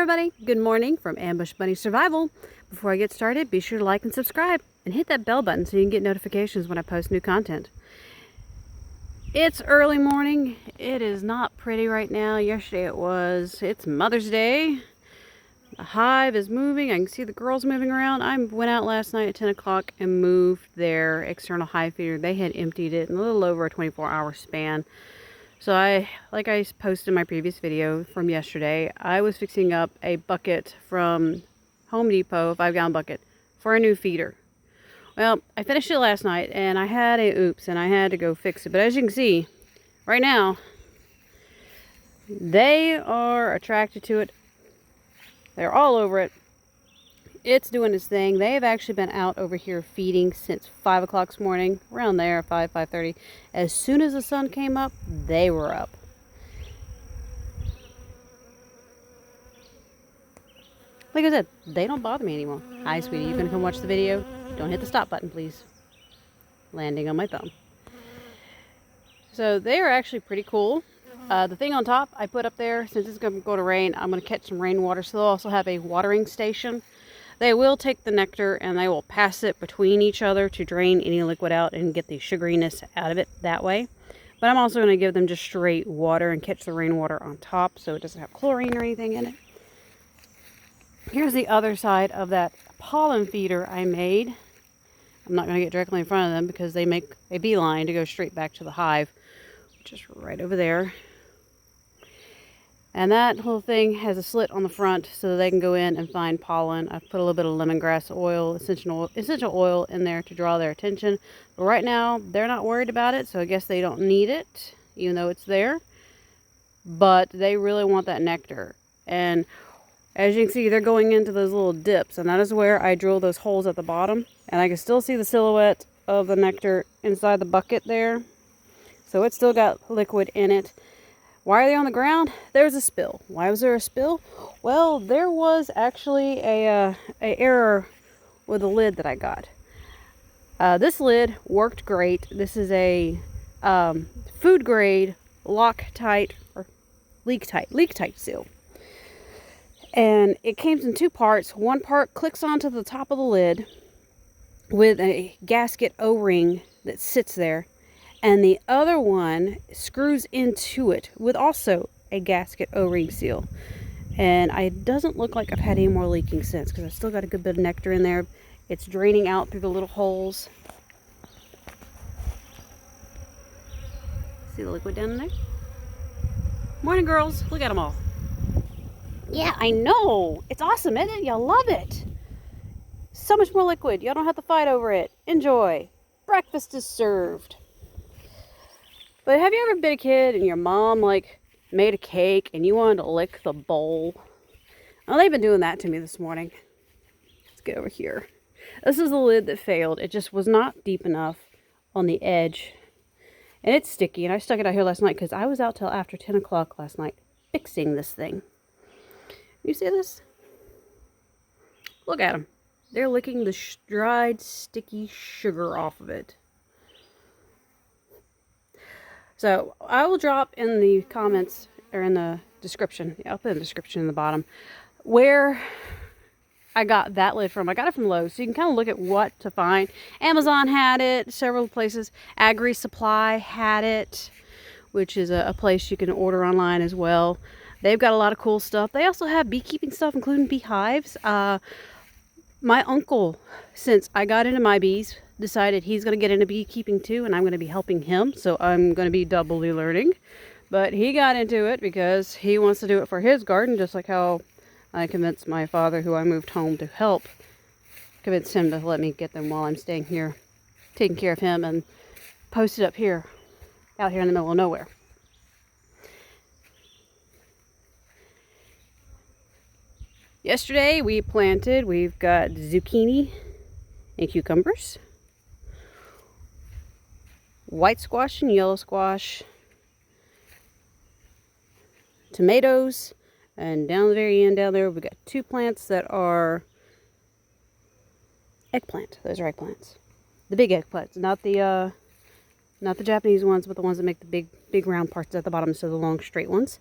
everybody, good morning from Ambush Bunny Survival. Before I get started, be sure to like and subscribe and hit that bell button so you can get notifications when I post new content. It's early morning. It is not pretty right now. Yesterday it was. It's Mother's Day. The hive is moving. I can see the girls moving around. I went out last night at 10 o'clock and moved their external hive feeder. They had emptied it in a little over a 24-hour span. So like I posted in my previous video from yesterday, I was fixing up a bucket from Home Depot, a 5-gallon bucket, for a new feeder. Well, I finished it last night and I had a oops and I had to go fix it. But as you can see, right now, they are attracted to it. They're all over it. It's doing its thing. They have actually been out over here feeding since 5 o'clock this morning, around there, 5:30. As soon as the sun came up, they were up. Like I said, they don't bother me anymore. Hi, sweetie, you gonna come watch the video? Don't hit the stop button, please. Landing on my thumb. So they are actually pretty cool. The thing on top I put up there, since it's going to go to rain, I'm going to catch some rainwater. So they'll also have a watering station. They will take the nectar and they will pass it between each other to drain any liquid out and get the sugariness out of it that way. But I'm also going to give them just straight water and catch the rainwater on top so it doesn't have chlorine or anything in it. Here's the other side of that pollen feeder I made. I'm not going to get directly in front of them because they make a beeline to go straight back to the hive, which is right over there. And that whole thing has a slit on the front so that they can go in and find pollen. I've put a little bit of lemongrass oil, essential oil in there to draw their attention. But right now, they're not worried about it, so I guess they don't need it, even though it's there. But they really want that nectar. And as you can see, they're going into those little dips, and that is where I drill those holes at the bottom. And I can still see the silhouette of the nectar inside the bucket there. So it's still got liquid in it. Why are they on the ground? There's a spill. Why was there a spill? Well, there was actually a error with the lid that I got. This lid worked great. This is a food grade Loctite or leak tight seal. And it came in two parts. One part clicks onto the top of the lid with a gasket O-ring that sits there. And the other one screws into it with also a gasket O-ring seal. And it doesn't look like I've had any more leaking since because I've still got a good bit of nectar in there. It's draining out through the little holes. See the liquid down in there? Morning, girls. Look at them all. Yeah, I know. It's awesome, isn't it? Y'all love it. So much more liquid. Y'all don't have to fight over it. Enjoy. Breakfast is served. But have you ever been a kid and your mom made a cake and you wanted to lick the bowl? Well, they've been doing that to me this morning. Let's get over here. This is the lid that failed. It just was not deep enough on the edge. And it's sticky. And I stuck it out here last night because I was out till after 10 o'clock last night fixing this thing. You see this? Look at them. They're licking the dried, sticky sugar off of it. So I will drop in the comments or in the description. Yeah, I'll put in the description in the bottom where I got that lid from. I got it from Lowe's, so you can kind of look at what to find. Amazon had it, several places. Agri Supply had it, which is a place you can order online as well. They've got a lot of cool stuff. They also have beekeeping stuff, including beehives. My uncle, since I got into my bees, decided he's going to get into beekeeping too, and I'm going to be helping him, so I'm going to be doubly learning. But he got into it because he wants to do it for his garden, just like how I convinced my father, who I moved home to help, convinced him to let me get them while I'm staying here, taking care of him, and post it up here, out here in the middle of nowhere. Yesterday we've got zucchini and cucumbers, white squash and yellow squash, tomatoes, and down the very end down there we've got 2 plants that are eggplant. Those are eggplants. The big eggplants, not the Japanese ones, but the ones that make the big round parts at the bottom, so the long straight ones.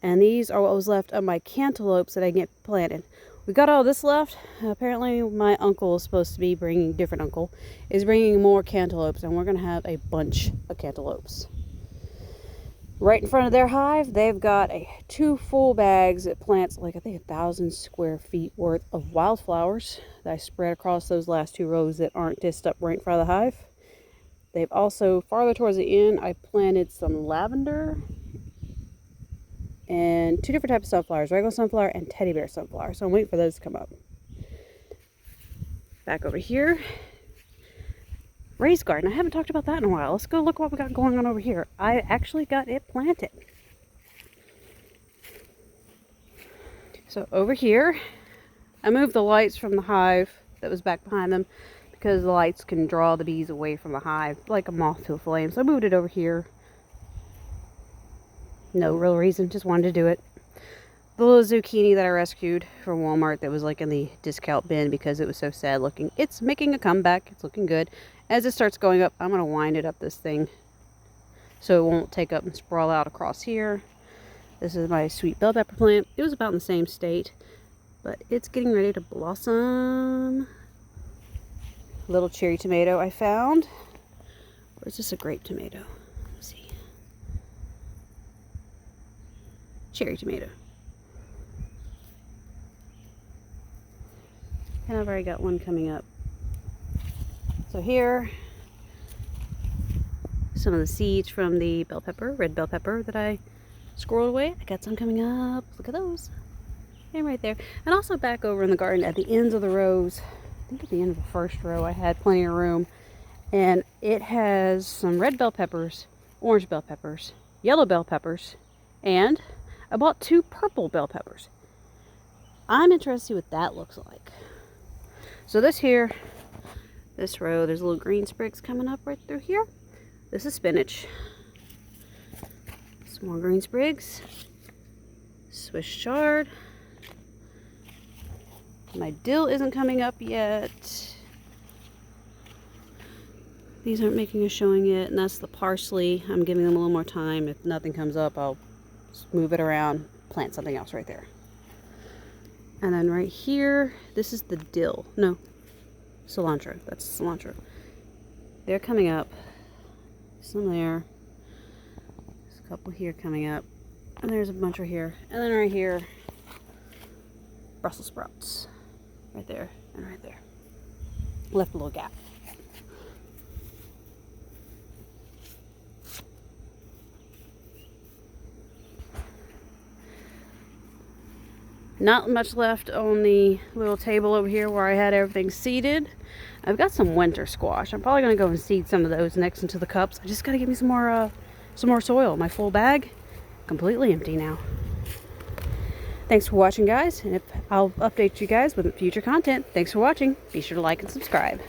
And these are what was left of my cantaloupes that I get planted. We got all this left. Apparently my uncle is supposed to be bringing, different uncle, is bringing more cantaloupes, and we're going to have a bunch of cantaloupes. Right in front of their hive, they've got 2 full bags that plants like I think 1,000 square feet worth of wildflowers that I spread across those last 2 rows that aren't dished up right in front of the hive. They've also, farther towards the end, I planted some lavender and 2 different types of sunflowers, regular sunflower and teddy bear sunflower. So I'm waiting for those to come up. Back over here, raised garden. I haven't talked about that in a while. Let's go look what we got going on over here. I actually got it planted. So over here, I moved the lights from the hive that was back behind them because the lights can draw the bees away from the hive like a moth to a flame. So I moved it over here. No real reason, just wanted to do it. The little zucchini that I rescued from Walmart that was like in the discount bin because it was so sad looking. It's making a comeback. It's looking good. As it starts going up, I'm going to wind it up this thing so it won't take up and sprawl out across here. This is my sweet bell pepper plant. It was about in the same state, but it's getting ready to blossom. Little cherry tomato I found. Or is this a grape tomato? Let's see. Cherry tomato. And I've already got one coming up. So here, some of the seeds from the bell pepper, red bell pepper that I squirreled away. I got some coming up. Look at those. And right there. And also back over in the garden at the ends of the rows. I think at the end of the first row I had plenty of room. And it has some red bell peppers, orange bell peppers, yellow bell peppers, and I bought 2 purple bell peppers. I'm interested to see what that looks like. So this here, this row, there's little green sprigs coming up right through here. This is spinach. Some more green sprigs. Swiss chard. My dill isn't coming up yet. These aren't making a showing yet, and that's the parsley. I'm giving them a little more time. If nothing comes up, I'll just move it around, plant something else right there. And then right here, this is the dill. No, cilantro. That's cilantro. They're coming up. Some there. There's a couple here coming up. And there's a bunch right here. And then right here, Brussels sprouts. Right there and right there. Left a little gap. Not much left on the little table over here where I had everything seeded. I've got some winter squash. I'm probably going to go and seed some of those next into the cups. I just got to give me some more soil. My full bag, completely empty now. Thanks for watching, guys. And I'll update you guys with future content. Thanks for watching. Be sure to like and subscribe.